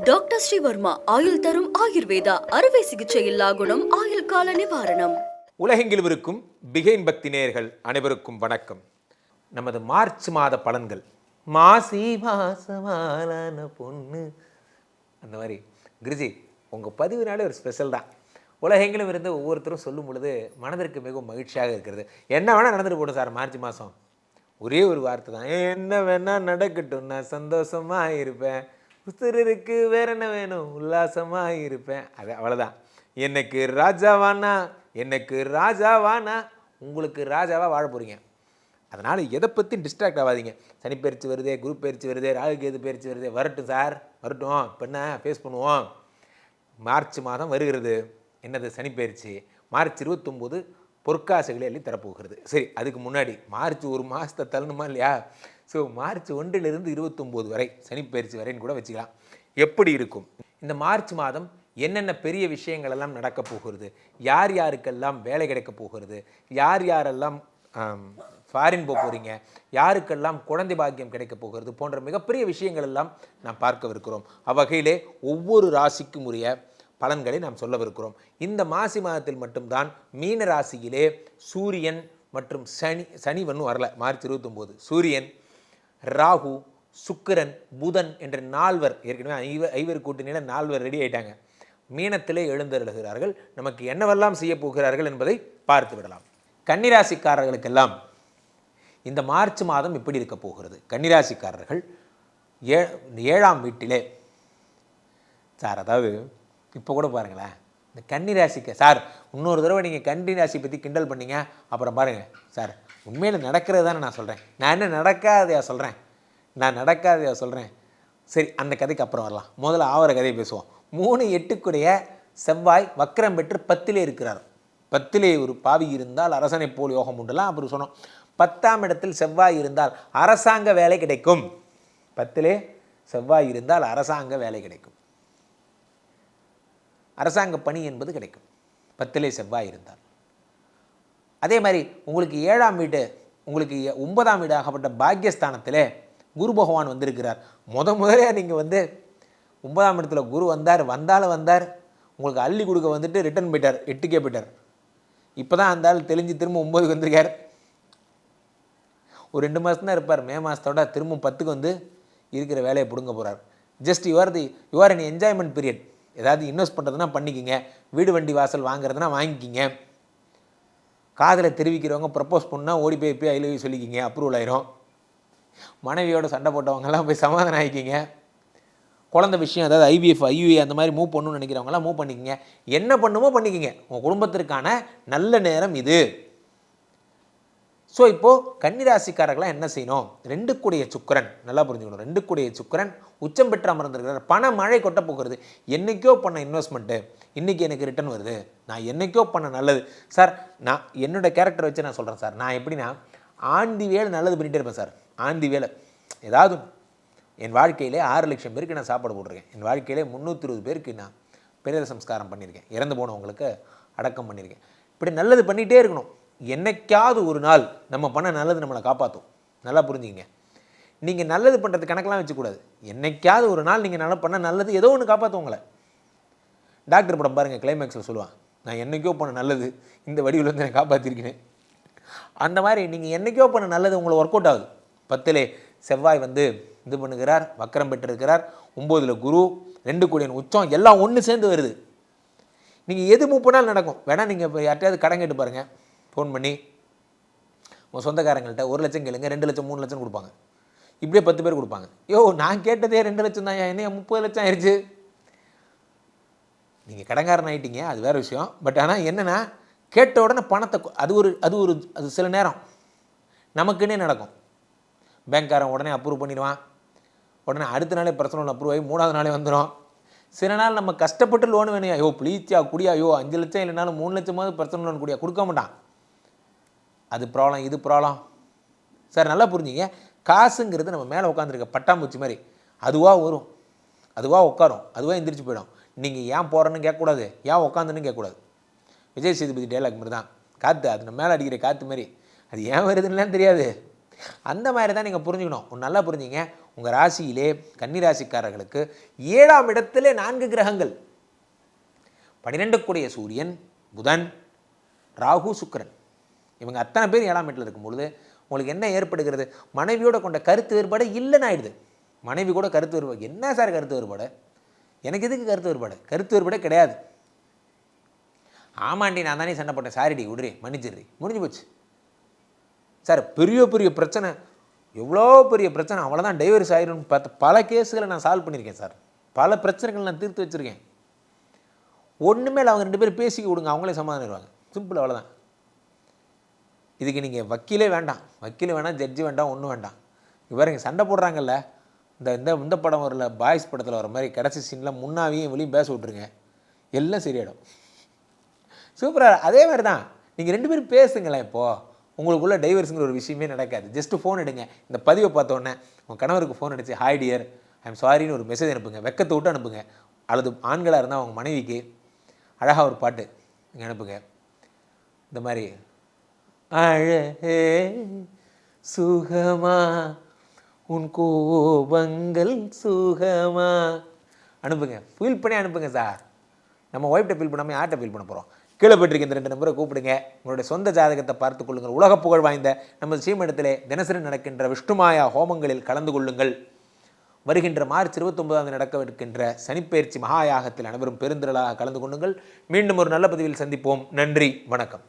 Doctor Sreevarma ஆயுள் தரும் ஆயுர்வேதா அறுவை சிகிச்சை இல்லா குணம் ஆயுள் கால நிவாரணம். உலகெங்கிலும் இருக்கும் பிகைன் பக்தி நேயர்கள் அனைவருக்கும் வணக்கம். நமது மார்ச் மாத பலன்கள், மாசி மாசமான பொண்ணு, அந்த மாதிரி குருஜி உங்கள் பதிவுனாலே ஒரு ஸ்பெஷல் தான். உலகெங்கிலும் இருந்து ஒவ்வொருத்தரும் சொல்லும் பொழுது மனதிற்கு மிகவும் மகிழ்ச்சியாக இருக்கிறது. என்ன வேணால் நடந்துட்டு போடும் சார், மார்ச் மாதம் ஒரே ஒரு வார்த்தை தான், என்ன வேணால் நடக்கட்டும், நான் சந்தோஷமாக இருப்பேன், உசுருக்கு வேற என்ன வேணும், உல்லாசமாக இருப்பேன். அது அவ்வளோதான். எனக்கு ராஜாவானா, எனக்கு ராஜாவானா, உங்களுக்கு ராஜாவாக வாழ போகிறீங்க. அதனால் எதை பற்றி டிஸ்ட்ராக்ட் ஆகாதீங்க. சனி பயிற்சி வருதே, குரு பயிற்சி வருதே, ராகு கேது பயிற்சி வருதே, வரட்டும் சார் வரட்டும், இப்போ என்ன ஃபேஸ் பண்ணுவோம். மார்ச் மாதம் வருகிறது, என்னது சனி பயிற்சி. மார்ச் 29 பொற்காசுகளை அள்ளி தரப்போகிறது. சரி, அதுக்கு முன்னாடி மார்ச் ஒரு மாதத்தை தள்ளணுமா இல்லையா? ஸோ மார்ச் 1லிருந்து 29 வரை சனிப்பயிற்சி வரைன்னு கூட வச்சுக்கலாம். எப்படி இருக்கும் இந்த மார்ச் மாதம், என்னென்ன பெரிய விஷயங்கள் எல்லாம் நடக்க போகிறது, யார் யாருக்கெல்லாம் வேலை கிடைக்க போகிறது, யார் யாரெல்லாம் ஃபாரின் போக போகிறீங்க, யாருக்கெல்லாம் குழந்தை பாக்கியம் கிடைக்க போகிறது போன்ற மிகப்பெரிய விஷயங்கள் எல்லாம் நாம் பார்க்கவிருக்கிறோம். அவ்வகையிலே ஒவ்வொரு ராசிக்கும் உரிய பலன்களை நாம் சொல்லவிருக்கிறோம். இந்த மாசி மாதத்தில் மட்டும்தான் மீன ராசியிலே சூரியன் மற்றும் சனி ஒன்றும் வரல. மார்ச் 29 சூரியன், ராகு, சுக்கிரன், புதன் என்ற 4 ஏற்கனவே ஐவர் கூட்டணியில் 4 ரெடி ஆயிட்டாங்க. மீனத்திலே எழுந்தருளுகிறார்கள். நமக்கு என்னவெல்லாம் செய்ய போகிறார்கள் என்பதை பார்த்து விடலாம். கன்னிராசிக்காரர்களுக்கெல்லாம் இந்த மார்ச் மாதம் எப்படி இருக்க போகிறது? கன்னிராசிக்காரர்கள் 7ஆம் வீட்டிலே சார், அதாவது இப்போ கூட பாருங்களேன், இந்த கன்னிராசிக்கு சார் இன்னொரு தடவை நீங்கள் கன்னிராசி பற்றி கிண்டல் பண்ணீங்க, அப்புறம் பாருங்கள் சார், உண்மையில் நடக்கிறது தானே நான் சொல்கிறேன், நான் என்ன நடக்காதையா சொல்கிறேன், நான் நடக்காதையா சொல்கிறேன். சரி, அந்த கதைக்கு அப்புறம் வரலாம். முதல்ல ஆவர கதையை பேசுவோம். 3-8 செவ்வாய் வக்ரம் பெற்று 10லே இருக்கிறார். 10லே ஒரு பாவி இருந்தால் அரசனை போல் யோகம் உண்டுலாம் அப்புறம் சொன்னோம். 10ஆம் இடத்தில் செவ்வாய் இருந்தால் அரசாங்க வேலை கிடைக்கும். 10லே செவ்வாய் இருந்தால் அரசாங்க வேலை கிடைக்கும், அரசாங்க பணி என்பது கிடைக்கும் 10லே செவ்வாய் இருந்தால். அதே மாதிரி உங்களுக்கு 7ஆம் வீடு, உங்களுக்கு 9ஆம் வீடு ஆகப்பட்ட பாக்கியஸ்தானத்தில் குரு பகவான் வந்திருக்கிறார். முதலே நீங்கள் 9ஆம் இடத்துல குரு வந்தார், உங்களுக்கு அள்ளி கொடுக்க வந்துட்டு ரிட்டர்ன் போயிட்டார், 8க்கே போயிட்டார். இப்போ தான் அந்த ஆள் தெளிஞ்சு திரும்ப 9க்கு வந்திருக்கார். ஒரு 2 மாதம் தான் இருப்பார். மே மாதத்தோட திரும்ப 10க்கு இருக்கிற வேலையை பிடுங்க போகிறார். Just your in enjoyment period. ஏதாவது இன்வெஸ்ட் பண்ணுறதுனா பண்ணிக்கிங்க, வீடு வண்டி வாசல் வாங்குறதுனா வாங்கிக்கிங்க, காதில் தெரிவிக்கிறவங்க ப்ரப்போஸ் பண்ணால் ஓடி போய் ஐ லவ் யூ சொல்லிக்கிங்க, அப்ரூவல் ஆயிரும். மனைவியோட சண்டை போட்டவங்கெல்லாம் போய் சமாதானம் ஆகிக்கிங்க. குழந்தை விஷயம், அதாவது IVF IUI அந்த மாதிரி மூவ் பண்ணணும்னு நினைக்கிறவங்களாம் மூவ் பண்ணிக்கிங்க. என்ன பண்ணுமோ பண்ணிக்கிங்க, உங்கள் குடும்பத்திற்கான நல்ல நேரம் இது. ஸோ இப்போது கன்னிராசிக்காரர்களாக என்ன செய்யணும்? 2 சுக்கிரன், நல்லா புரிஞ்சுக்கணும், 2 சுக்கிரன் உச்சம் பெற்று அமர்ந்திருக்கிறார். பண மழை கொட்ட போகிறது. என்றைக்கோ பண்ண இன்வெஸ்ட்மெண்ட்டு இன்றைக்கி எனக்கு ரிட்டர்ன் வருது, நான் என்றைக்கோ பண்ண நல்லது. சார், நான் என்னோடய கேரக்டர் வச்சு நான் சொல்கிறேன் சார். நான் எப்படின்னா ஆண்டி வேலை நல்லது பண்ணிகிட்டே இருப்பேன் சார். ஆண்டி வேலை ஏதாவது என் வாழ்க்கையிலே 6 லட்சம் பேருக்கு நான் சாப்பாடு போட்டிருக்கேன். என் வாழ்க்கையிலே 320 பேருக்கு நான் பிரேத சம்ஸ்காரம் பண்ணியிருக்கேன், இறந்து போனவங்களுக்கு அடக்கம் பண்ணியிருக்கேன். இப்படி நல்லது பண்ணிகிட்டே இருக்கணும். என்னைக்காவது ஒரு நாள் நம்ம பண்ண நல்லது நம்மளை காப்பாற்றும். நல்லா புரிஞ்சுக்கிங்க. நீங்கள் நல்லது பண்ணுறது கணக்கெலாம் வச்சுக்கூடாது. என்னைக்காவது ஒரு நாள் நீங்கள் நல்லா பண்ண நல்லது ஏதோ ஒன்று காப்பாற்றும் உங்களை. டாக்டர் படம் பாருங்கள், கிளைமேக்ஸில் சொல்லுவான், நான் என்றைக்கோ பண்ண நல்லது இந்த வடிவில் என்னை காப்பாற்றிருக்கேன். அந்த மாதிரி நீங்கள் என்றைக்கோ பண்ண நல்லது உங்களை ஒர்க் அவுட் ஆகுது. 10லே செவ்வாய் இது பண்ணுகிறார், வக்கரம் பெற்றிருக்கிறார். 9ல் குரு, 2 உச்சம், எல்லாம் ஒன்று சேர்ந்து வருது. நீங்கள் எது மூவ் பண்ணாலும் நடக்கும். வேணால் நீங்கள் இப்போ யார்ட்டையாவது கடன் கேட்டு பாருங்கள், ஃபோன் பண்ணி உங்கள் சொந்தக்காரங்கள்ட்ட 1 லட்சம் கேளுங்க, 2 லட்சம் 3 லட்சம் கொடுப்பாங்க. இப்படியே 10 பேர் கொடுப்பாங்க. நான் கேட்டதே 2 லட்சம் தான், என்ன 30 லட்சம் ஆயிடுச்சு. நீங்கள் கடங்காரன் ஆகிட்டீங்க, அது வேறு விஷயம். பட் ஆனால் என்னென்னா, கேட்ட உடனே பணத்தை அது சில நேரம் நமக்குன்னே நடக்கும். பேங்க்காரன் உடனே அப்ரூவ் பண்ணிடுவான். உடனே அடுத்த நாளே பர்சனல் அப்ரூவ் ஆகி 3ஆவது நாளே வந்துடும். சில நாள் நம்ம கஷ்டப்பட்டு லோன் வேணும், ப்ளீஸா குடியா, 5 லட்சம் இல்லைனாலும் 3 லட்சமாவது பர்சனல் லோன் குடியா, கொடுக்க மாட்டான். அது ப்ராப்ளம், இது ப்ராப்ளம். சார் நல்லா புரிஞ்சுங்க, காசுங்கிறது நம்ம மேலே உட்காந்துருக்க பட்டாம்பூச்சி மாதிரி, அதுவாக வரும், அதுவாக உட்காரும், அதுவாக எந்திரிச்சு போயிடும். நீங்கள் ஏன் போகிறேன்னு கேட்கக்கூடாது, ஏன் உட்காந்துன்னு கேட்கக்கூடாது. விஜய் சேதுபதி டைலாக் மாதிரி தான், காற்று அது நம்ம மேலே அடிக்கிற காற்று மாதிரி, அது ஏன் வருதுன்னெலாம் தெரியாது, அந்த மாதிரி தான் நீங்கள் புரிஞ்சுக்கணும். ஒன்று நல்லா புரிஞ்சுங்க. உங்கள் ராசியிலே கன்னி ராசிக்காரர்களுக்கு 7ஆம் இடத்திலே 4 கிரகங்கள், 12 கூடிய சூரியன், புதன், ராகு, சுக்கிரன், இவங்க அத்தனை பேர் 7ஆம் இடத்துல இருக்கும்பொழுது உங்களுக்கு என்ன ஏற்படுகிறது? மனைவியோட கொண்ட கருத்து வேறுபாடு இல்லைன்னு ஆயிடுது. மனைவி கூட கருத்து வேறுபாடு, என்ன சார் கருத்து வேறுபாடு? எனக்கு எதுக்கு கருத்து வேறுபாடு? கருத்து வேறுபாடே கிடையாது. ஆமாண்டி நான் தானே சண்டை போட்டேன், சாரிடி விடுறி மன்னிச்சிடுறி, முடிஞ்சு போச்சு சார். பெரிய பெரிய பிரச்சனை, எவ்வளோ பெரிய பிரச்சனை, அவ்வளோதான் டைவர்ஸ் ஆயிரும்னு பார்த்து பல கேஸுகளை நான் சால்வ் பண்ணியிருக்கேன் சார். பல பிரச்சனைகள் நான் தீர்த்து வச்சுருக்கேன். ஒன்றுமே இல்லை, அவங்க 2 பேரும் பேசிக்க விடுங்க, அவங்களே சமாதானிடுவாங்க. சிம்பிள், அவ்வளோதான். இதுக்கு நீங்கள் வக்கீலே வேண்டாம், வக்கீல் வேண்டாம், ஜட்ஜி வேண்டாம், ஒன்றும் வேண்டாம். இவருங்க சண்டை போடுறாங்கல்ல, இந்த படம் வரல, பாய்ஸ் படத்தில் வர மாதிரி கடைசி சீனில் முன்னாவையும் வெளியும் பேச விட்ருங்க, எல்லாம் சரியாயிடும். சூப்பராக. அதே மாதிரி தான் நீங்கள் 2 பேரும் பேசுங்களேன். இப்போது உங்களுக்குள்ள டைவர்ஸுங்கிற ஒரு விஷயமே நடக்காது. ஜஸ்ட்டு ஃபோன் எடுங்க. இந்த பதிவை பார்த்தோன்னே உங்கள் கணவருக்கு ஃபோன் அடிச்சு ஹாய் டியர் ஐம் சாரின்னு ஒரு மெசேஜ் அனுப்புங்க, வெக்கத்தை விட்டு அனுப்புங்க. அல்லது ஆண்களாக இருந்தால் அவங்க மனைவிக்கு அழகாக ஒரு பாட்டு நீங்கள் அனுப்புங்க. இந்த மாதிரி அழகே சுகமா உன் கோபங்கள் சுகமா அனுப்புங்க. ஃபீல் பண்ணி அனுப்புங்க சார். நம்ம ஒய்ஃப்ட்ட ஃபீல் பண்ணாமல் யார்கிட்ட ஃபீல் பண்ண போகிறோம்? கீழே போய்ட்டுருக்க இந்த 2 நம்பரை கூப்பிடுங்க. உங்களுடைய சொந்த ஜாதகத்தை பார்த்து கொள்ளுங்கள். உலக புகழ் வாய்ந்த நமது ஸ்ரீமடத்திலே தினசரி நடக்கின்ற விஷ்ணுமாயா ஹோமங்களில் கலந்து கொள்ளுங்கள். வருகின்ற மார்ச் 29ஆம் தேதி நடக்கவிருக்கின்ற சனிப்பெயர்ச்சி மகாயாகத்தில் அனைவரும் பெருந்திரளாக கலந்து கொள்ளுங்கள். மீண்டும் ஒரு நல்ல பதிவில் சந்திப்போம். நன்றி, வணக்கம்.